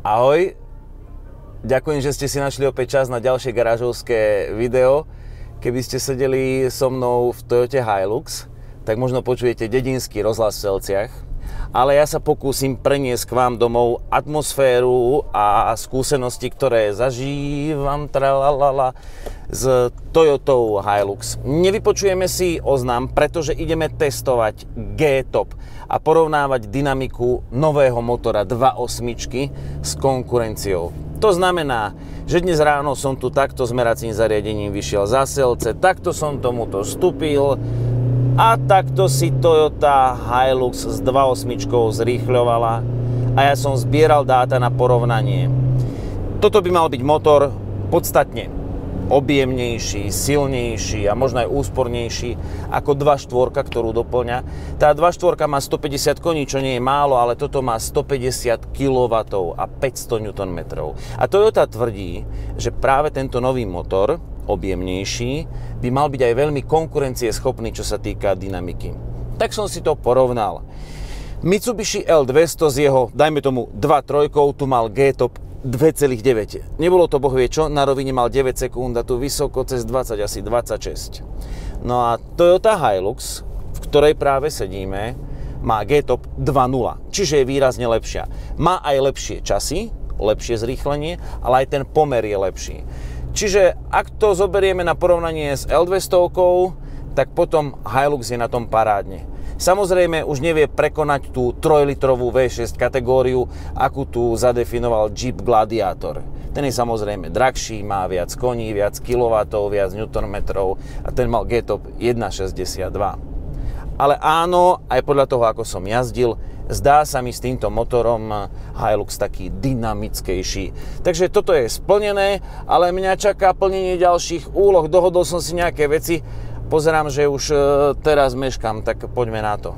Ahoj, ďakujem, že ste si našli opäť čas na ďalšie garážovské video. Keby ste sedeli so mnou v Toyote Hilux, tak možno počujete dedinský rozhlas v Selciach, ale ja sa pokúsim preniesť k vám domov atmosféru a skúsenosti, ktoré zažívam s Toyotou Hilux. Nevypočujeme si oznam, pretože ideme testovať G-Top a porovnávať dynamiku nového motora 2.8 s konkurenciou. To znamená, že dnes ráno som tu takto s meracím zariadením vyšiel za Selce, takto som tomuto vstúpil a takto si Toyota Hilux s 2.8 zrýchľovala a ja som zbieral dáta na porovnanie. Toto by mal byť motor podstatne objemnejší, silnejší a možno aj úspornejší ako 2.4, ktorú doplňa. Tá 2.4 má 150 koní, čo nie je málo, ale toto má 150 kW a 500 Nm. A Toyota tvrdí, že práve tento nový motor, objemnejší, by mal byť aj veľmi konkurencieschopný, čo sa týka dynamiky. Tak som si to porovnal. Mitsubishi L200 z jeho, dajme tomu 2.3, tu mal G-Top 2,9. Nebolo to bohvie čo, na rovine mal 9 sekúnd a tu vysoko cez 20, asi 26. No a Toyota Hilux, v ktorej práve sedíme, má G-Top 2.0, čiže je výrazne lepšia. Má aj lepšie časy, lepšie zrýchlenie, ale aj ten pomer je lepší. Čiže ak to zoberieme na porovnanie s L200, tak potom Hilux je na tom parádne. Samozrejme už nevie prekonať tú 3-litrovú V6 kategóriu, akú tu zadefinoval Jeep Gladiator. Ten je samozrejme drahší, má viac koní, viac kilowattov, viac newtonmetrov a ten mal G-Top 1,62. Ale áno, aj podľa toho, ako som jazdil, zdá sa mi s týmto motorom Hilux taký dynamickejší. Takže toto je splnené, ale mňa čaká plnenie ďalších úloh. Dohodol som si nejaké veci. Pozerám, že už teraz meškam, tak poďme na to.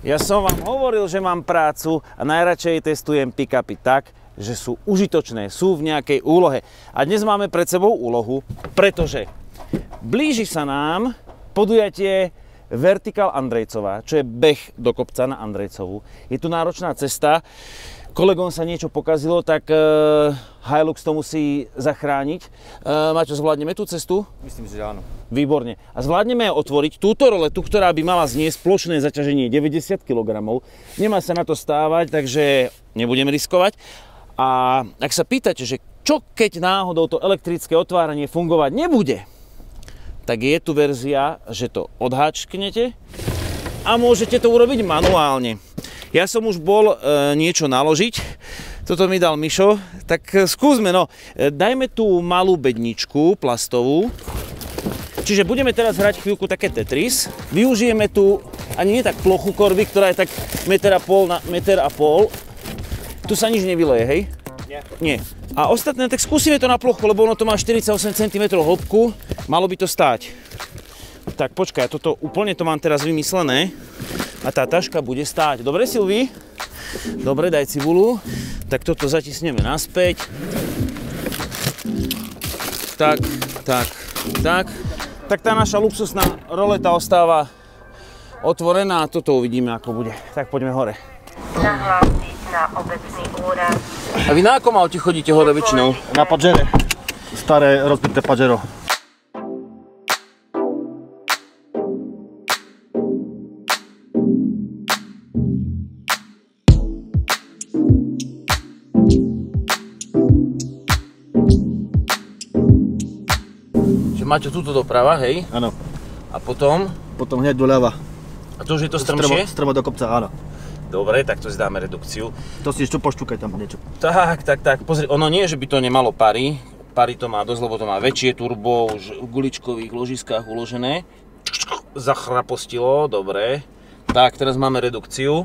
Ja som vám hovoril, že mám prácu a najradšej testujem pick-upy tak, že sú užitočné, sú v nejakej úlohe. A dnes máme pred sebou úlohu, pretože blíži sa nám podujatie Vertical Andrejcová, čo je beh do kopca na Andrejcovú. Je tu náročná cesta. Kolegom sa niečo pokazilo, tak Hilux to musí zachrániť. Maťo, zvládneme tú cestu? Myslím, že áno. Výborne. A zvládneme otvoriť túto roletu, ktorá by mala zniesť plošné zaťaženie 90 kg. Nemá sa na to stávať, takže nebudem riskovať. A ak sa pýtate, že čo keď náhodou to elektrické otváranie fungovať nebude, tak je tu verzia, že to odháčknete a môžete to urobiť manuálne. Ja som už bol niečo naložiť, toto mi dal Mišo, tak skúsme, no. Dajme tú malú bedničku plastovú, čiže budeme teraz hrať chvíľku také Tetris. Využijeme tu ani nie tak plochu korby, ktorá je tak 1,5 na 1,5 m. Tu sa nič nevyleje, hej? Nie. A ostatné, tak skúsime to na plochu, lebo ono to má 48 cm hĺbku, malo by to stáť. Tak počkaj, toto úplne to mám teraz vymyslené. A tá taška bude stáť. Dobre, Silvi? Dobre, daj cibulu. Tak toto zatisneme naspäť. Tak. Tak tá naša luxusná roleta ostáva otvorená a toto uvidíme, ako bude. Tak poďme hore. Nahlásiť na obecný úrad. A vy na akom aute chodíte hore väčšinou? Na Pajere. Staré rozbité Pajero. Máte túto doprava, hej? Áno. A potom? Potom hneď doľava. A to už je to strmšie? Strmo do kopca, áno. Dobre, tak to si dáme redukciu. To si ešte poštúkaj tam niečo. Tak. Pozri, ono nie, že by to nemalo pary. Pary to má dosť, lebo to má väčšie turbo, už v guličkových ložiskách uložené. Zachrapostilo, dobre. Tak, teraz máme redukciu.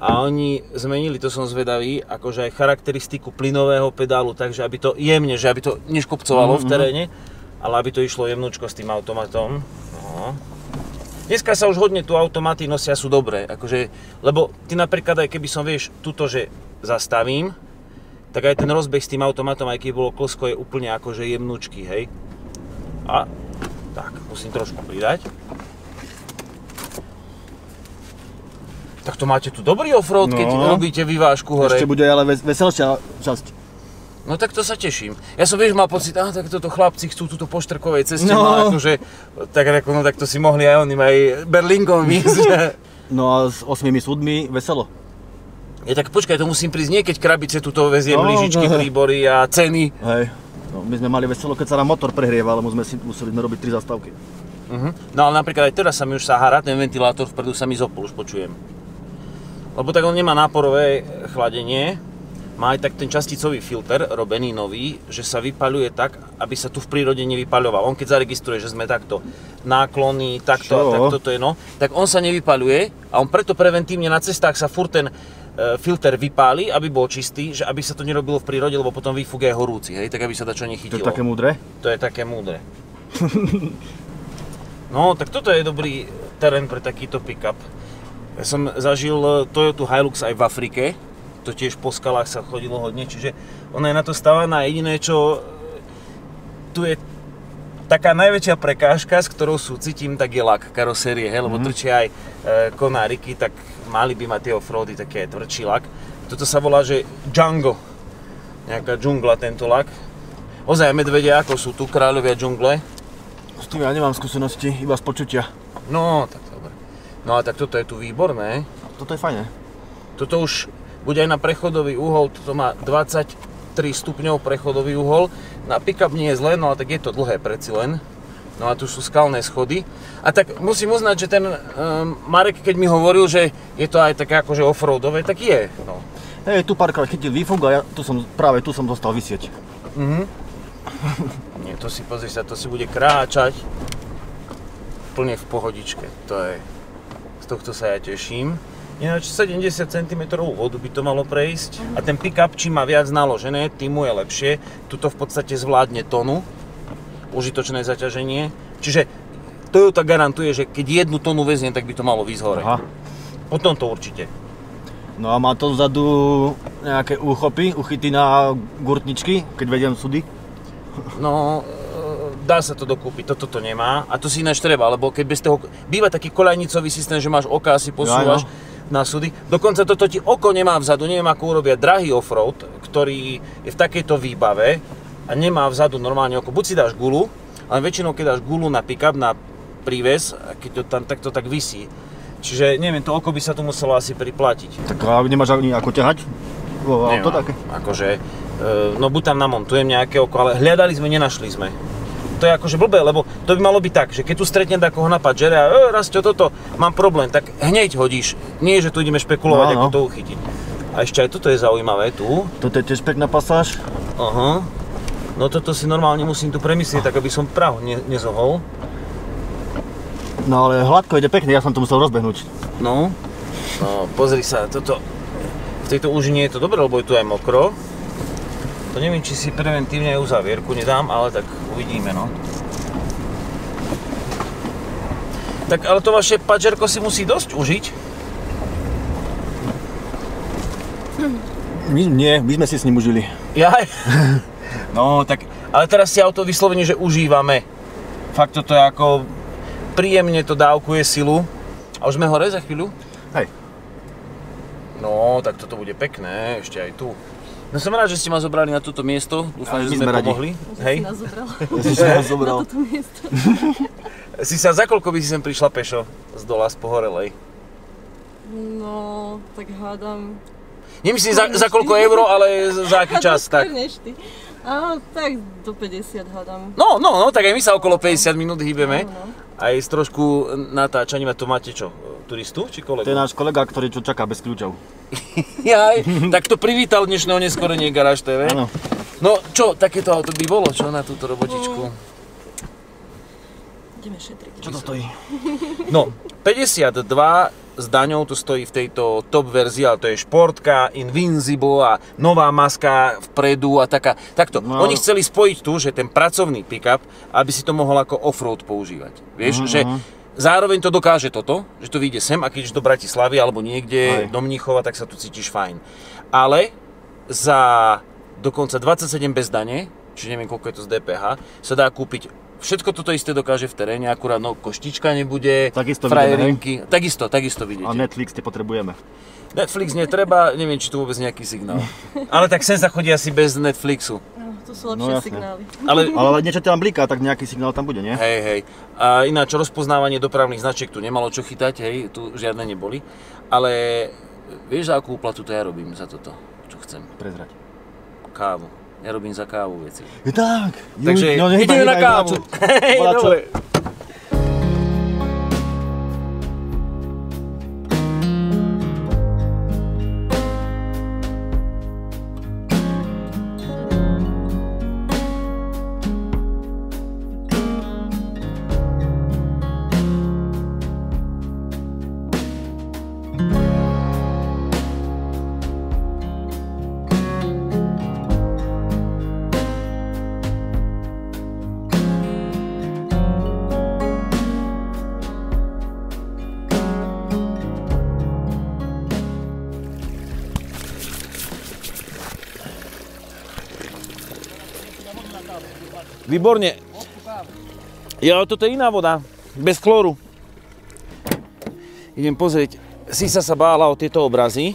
A oni zmenili, to som zvedavý, akože aj charakteristiku plynového pedálu, takže aby to jemne, že aby to neškopcovalo v teréne. Ale aby to išlo jemnúčko s tým automatom. No. Dneska sa už hodne tu automaty nosia, sú dobré. Akože, lebo ty napríklad, aj keby som, vieš, tuto, že zastavím, tak aj ten rozbeh s tým automatom, aj keby bolo klsko, je úplne akože jemnúčky, hej. A tak, musím trošku pridať. Tak to máte tu dobrý offroad, keď robíte vyvážku hore. Ešte bude ale veselšia časť. No tak to sa teším. Ja som vieš mal pocit, tak toto chlapci chcú túto po Štrkovej ceste, no akože, tak to si mohli aj oni, aj Berlingom ísť. No a s 8 súdmi veselo. Tak počkaj, to musím prísť nie, keď krabice tuto veziem, lyžičky, príbory a ceny. Hej, no, my sme mali veselo, keď sa nám motor prehrieval, museli sme robiť 3 zastávky. No ale napríklad aj teraz sa mi už sahara, ten ventilátor vpredu sa mi zopol, už počujem. Lebo tak on nemá náporové chladenie, má aj tak ten časticový filter robený nový, že sa vypaľuje tak, aby sa tu v prírode nevypaľoval. On keď zaregistruje, že sme takto náklony, takto a takto to je tak on sa nevypaľuje a on preto preventívne na cestách sa furt ten filter vypáli, aby bol čistý, že aby sa to nerobilo v prírode, lebo potom výfuk je horúci, hej, tak aby sa dačo nechytilo. To je také múdre? To je také múdre. No, tak toto je dobrý terén pre takýto pick-up. Ja som zažil Toyota Hilux aj v Afrike, to tiež po skalách sa chodilo hodne, čiže ona je na to stavaná. Jediné, čo tu je taká najväčšia prekážka, s ktorou cítim, tak je lak karosérie, lebo trčia aj konáriky, tak mali by mať tie offroady, také tvrdší lak. Toto sa volá, že Django, nejaká džungla tento lak. Ozaj medvedia, ako sú tu kráľovia džungle. S tým ja nemám skúsenosti, iba z počutia. No, tak dobre. No a tak toto je tu výborné. Toto je fajné. Toto už bude aj na prechodový uhol, toto má 23 stupňov prechodový uhol. Na pick-up nie je zle, no ale tak je to dlhé preci len. No a tu sú skalné schody. A tak musím uznať, že ten Marek, keď mi hovoril, že je to aj také akože offroadové, tak je. No. Hej, tu párkrát chytil výfuk a práve tu som dostal vysieť. Nie, to si pozri sa, to si bude kráčať plne v pohodičke. Z tohto sa ja teším. Ináč 70 cm vodu by to malo prejsť a ten pick-up, čím má viac naložené, tým mu je lepšie. Tuto v podstate zvládne tonu, užitočné zaťaženie. Čiže Toyota garantuje, že keď 1 tonu vezie, tak by to malo výsť hore. Aha. Potom to určite. No a má to vzadu nejaké uchyty na gurtničky, keď vediem súdy? No, dá sa to dokúpiť, toto to nemá a to si ináč treba, lebo keď bez toho býva taký koľajnicový systém, že máš oka a si posúvaš na súdy. Dokonca toto ti oko nemá vzadu, neviem ako urobia drahý offroad, ktorý je v takejto výbave a nemá vzadu normálne oko. Buď si dáš gulu, ale väčšinou keď dáš gulu na pick-up, na príves, keď to tam takto tak visí. Čiže neviem, to oko by sa tu muselo asi priplatiť. Tak a nemáš ani ako ťahať? Nemám, také? Akože, no buď tam namontujem nejaké oko, ale hľadali sme, nenašli sme. To je akože blbé, lebo to by malo byť tak, že keď tu stretnem takoho na padžere a Rasťo, toto, mám problém, tak hneď hodíš. Nie, že tu ideme špekulovať, ako to uchytiť. A ešte aj toto je zaujímavé tu. Toto je tiež pekná pasáž. Aha. No toto si normálne musím tu premyslieť, tak aby som prahu nezohol. No ale hladko ide pekne, ja som to musel rozbehnúť. No, pozri sa, toto, v tejto úžine je to dobré, lebo je tu aj mokro. To neviem, či si preventívne aj uzavierku nedám, ale tak uvidíme, no. Tak, ale to vaše padžerko si musí dosť užiť. My sme si s ním užili. Jaj. No, tak, ale teraz si auto vyslovene, že užívame. Fakt toto je ako, príjemne to dávkuje silu. A už sme hore za chvíľu? Hej. No, tak toto bude pekné, ešte aj tu. No som rád, že ste ma zobrali na toto miesto, dúfam, že sme pomohli. Hej. Si nás zobral na toto miesto. Si sa, za koľko by si sem prišla pešo z dola z Pohorelej? No, tak hádam. Nemyslím za koľko euro, ale za aký čas, tak? Áno, tak do 50 hádam. No, tak aj my sa okolo 50 minút hýbeme. Aj s trošku natáčaním, a to máte čo? Turistu či kolegu? To je náš kolega, ktorý čo čaká bez kľúčov. Jaj, tak to privítal dnešného neskorenie Garáž TV. Áno. No čo, takéto auto by bolo, čo na túto robotičku? Ideme šetriť. Čo to stojí? No, 52 s daňou to stojí v tejto top verzii, ale to je športka, Invincible a nová maska vpredu a taká. Takto, oni chceli spojiť tu, že ten pracovný pick-up, aby si to mohol ako offroad používať. Vieš, že zároveň to dokáže toto, že to vyjde sem a keď ideš do Bratislavy alebo niekde do Mníchova, tak sa tu cítiš fajn. Ale za dokonca 27 bez dane, čiže neviem koľko je to z DPH, sa dá kúpiť Všetko toto isté dokáže v teréne, akurát no, koštička nebude, takisto frajerinky. Takisto vidíte. A Netflix nepotrebujeme. Netflix netreba, neviem, či tu vôbec nejaký signál. Ale tak sem sa chodí asi bez Netflixu. No, to sú lepšie signály. Ale niečo tam bliká, tak nejaký signál tam bude, nie? hej. A ináč rozpoznávanie dopravných značiek tu nemalo čo chytať, hej, tu žiadne neboli. Ale vieš, za akú úplatu to ja robím za toto, čo chcem? Prezrať. Kávu. Ja robím za kávu veci. Je tak! Takže ideme na kávu. Hej, dobre. Výborne. Ja, toto je iná voda, bez chlóru. Idem pozrieť. Sisa sa bála o tieto obrazy.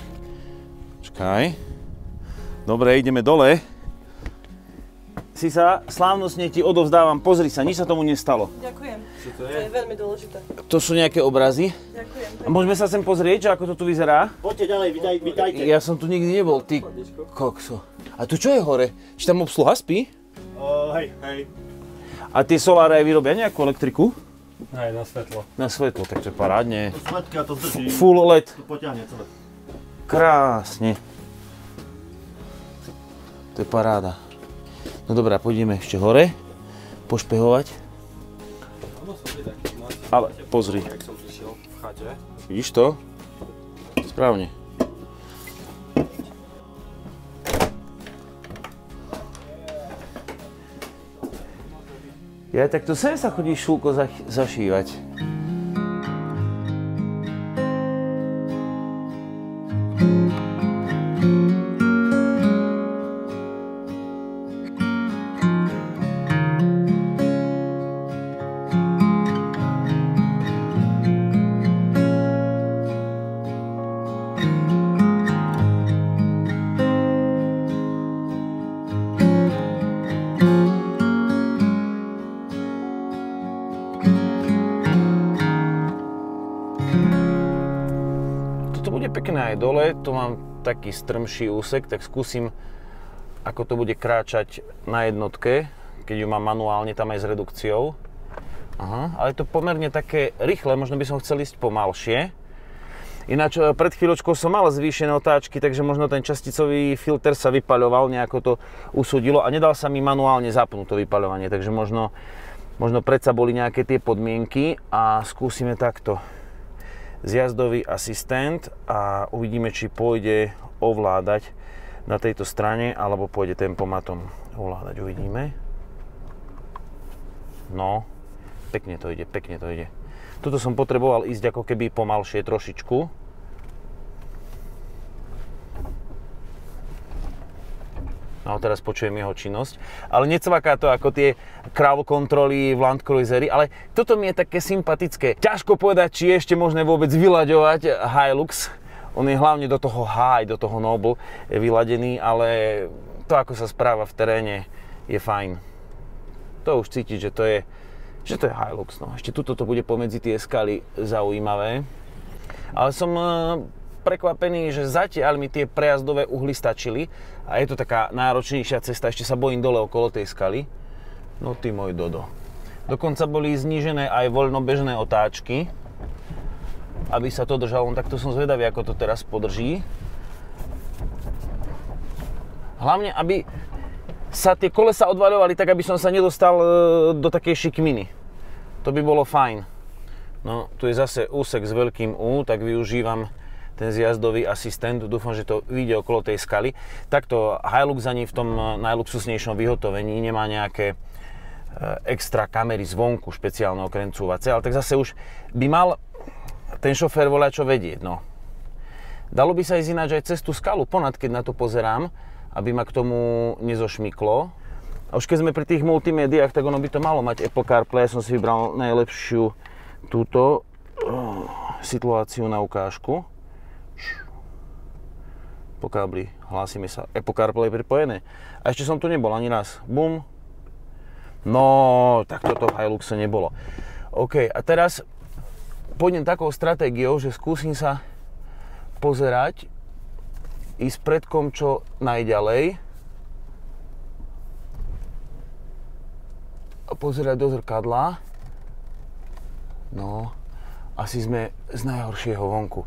Čakaj. Dobre, ideme dole. Sisa, slávnostne ti odovzdávam. Pozri sa, nič sa tomu nestalo. Ďakujem. To je veľmi dôležité. To sú nejaké obrazy. Ďakujem. A môžeme sa sem pozrieť, že ako to tu vyzerá? Poďte ďalej, vitajte. Ja som tu nikdy nebol, ty kokso. A tu čo je hore? Či tam obsluha spí? Hej. A tie soláre aj vyrobia nejakú elektriku? Aj na svetlo. Na svetlo, tak to je parádne. To svetky a to zdrží. Full LED. To poťahne celé. Krásne. To je paráda. No dobrá, pôjdeme ešte hore. Pošpehovať. Ale pozri. Jak som prišiel v chate. Vidíš to? Správne. Ja tak to sem sa chodí šulko zašívať. Pekné aj dole, tu mám taký strmší úsek, tak skúsim, ako to bude kráčať na jednotke, keď ju mám manuálne tam aj s redukciou. Aha, ale je to pomerne také rýchle, možno by som chcel ísť pomalšie. Ináč pred chvíľočkou som mal zvýšené otáčky, takže možno ten časticový filter sa vypaľoval, nejako to usúdilo a nedal sa mi manuálne zapnúť to vypaľovanie, takže možno predsa boli nejaké tie podmienky a skúsime takto. Zjazdový asistent a uvidíme, či pôjde ovládať na tejto strane alebo pôjde tempomatom ovládať, uvidíme. No, pekne to ide. Tuto som potreboval ísť ako keby pomalšie trošičku. No teraz počujem jeho činnosť, ale necvaká to ako tie crowd kontroly v Land Cruisery, ale toto mi je také sympatické. Ťažko povedať, či je ešte možné vôbec vyľaďovať Hilux. On je hlavne do toho high, do toho noble vyladený, ale to, ako sa správa v teréne, je fajn. To už cítiť, že to je Hilux. No. Ešte tuto to bude pomedzi tie skaly zaujímavé. Ale som prekvapený, že zatiaľ mi tie prejazdové uhly stačili a je to taká náročnejšia cesta, ešte sa bojím dole okolo tej skaly. No ty môj dodo. Dokonca boli znížené aj voľnobežné otáčky, aby sa to držalo, tak to som zvedavý, ako to teraz podrží. Hlavne, aby sa tie kolesa odvaľovali tak, aby som sa nedostal do takej šikminy. To by bolo fajn. No, tu je zase úsek s veľkým U, tak využívam ten zjazdový asistent, dúfam, že to vyjde okolo tej skaly. Takto Hilux ani v tom najluxusnejšom vyhotovení nemá nejaké extra kamery zvonku, špeciálne okrencúvacie, ale tak zase už by mal ten šofér voľačo vedieť, no. Dalo by sa ísť ináč aj cez tú skalu ponad, keď na to pozerám, aby ma k tomu nezošmyklo. A už keď sme pri tých multimédiách, tak ono by to malo mať Apple CarPlay. Ja som si vybral najlepšiu túto situáciu na ukážku. Po kábli hlásime sa. Apple CarPlay pripojené. A ešte som tu nebol ani raz. Bum. No, tak toto v Hiluxe nebolo. OK, a teraz pôjdem takou stratégiou, že skúsim sa pozerať, ísť predkom čo najďalej a pozerať do zrkadla. No, asi sme z najhoršieho vonku.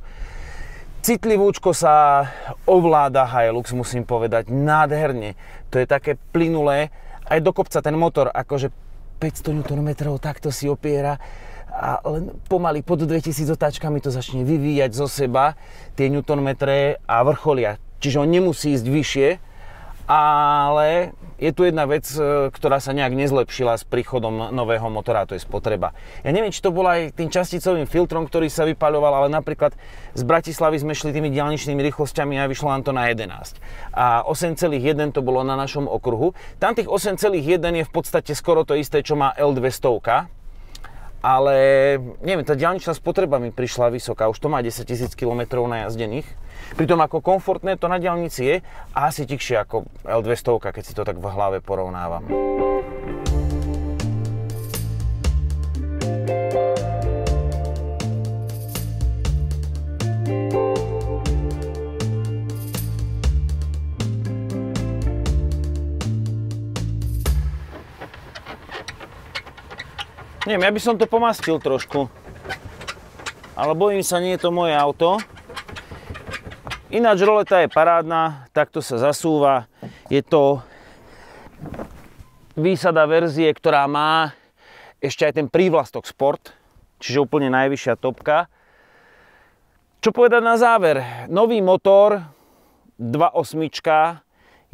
Citlivúčko sa ovláda Hilux, musím povedať, nádherne. To je také plynulé, aj do kopca ten motor, akože 500 Nm, takto si opiera a len pomaly pod 2000 otáčkami to začne vyvíjať zo seba tie newtonmetre a vrcholia. Čiže on nemusí ísť vyššie, ale je tu jedna vec, ktorá sa nejak nezlepšila s príchodom nového motora, to je spotreba. Ja neviem, či to bolo aj tým časticovým filtrom, ktorý sa vypaľoval, ale napríklad z Bratislavy sme šli tými diaľničnými rýchlosťami a vyšlo nám to na 11. A 8,1 to bolo na našom okruhu. Tam tých 8,1 je v podstate skoro to isté, čo má L200. Ale neviem, tá diaľničná spotreba mi prišla vysoká, už to má 10 000 km najazdených. Pritom ako komfortné to na diaľnici je a asi tichšie ako L200, keď si to tak v hlave porovnávam. Neviem, ja by som to pomastil trošku, ale bojím sa, nie je to moje auto. Ináč roleta je parádna, takto sa zasúva. Je to výsada verzie, ktorá má ešte aj ten prívlastok Sport, čiže úplne najvyššia topka. Čo povedať na záver? Nový motor 2.8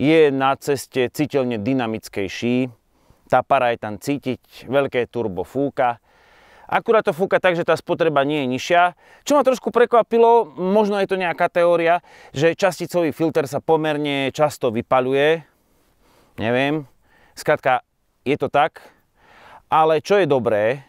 je na ceste citeľne dynamickejší. Tá para je tam cítiť, veľké turbo fúka. Akurát to fúka tak, že tá spotreba nie je nižšia. Čo ma trošku prekvapilo, možno je to nejaká teória, že časticový filter sa pomerne často vypaľuje. Neviem, skrátka je to tak. Ale čo je dobré,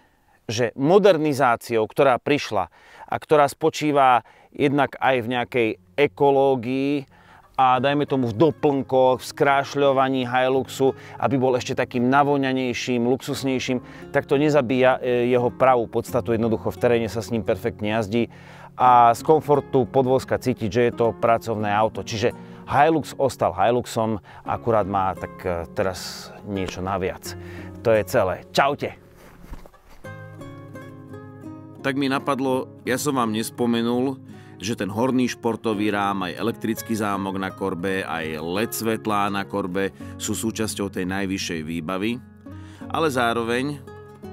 že modernizáciou, ktorá prišla a ktorá spočíva jednak aj v nejakej ekológii, a dajme tomu v doplnkoch, v skrášľovaní Hiluxu, aby bol ešte takým navoňanejším, luxusnejším, tak to nezabíja jeho pravú podstatu. Jednoducho v teréne sa s ním perfektne jazdí a z komfortu podvozka cítiť, že je to pracovné auto. Čiže Hilux ostal Hiluxom, akurát má tak teraz niečo naviac. To je celé. Čaute! Tak mi napadlo, ja som vám nespomenul, že ten horný športový rám, aj elektrický zámok na korbe, aj LED svetlá na korbe sú súčasťou tej najvyššej výbavy. Ale zároveň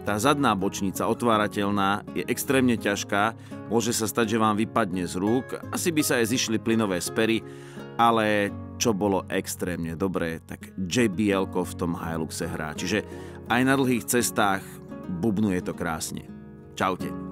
tá zadná bočnica otvárateľná je extrémne ťažká, môže sa stať, že vám vypadne z rúk, asi by sa aj zišli plynové spery, ale čo bolo extrémne dobré, tak JBL-ko v tom Hiluxe hrá. Čiže aj na dlhých cestách bubnuje to krásne. Čaute.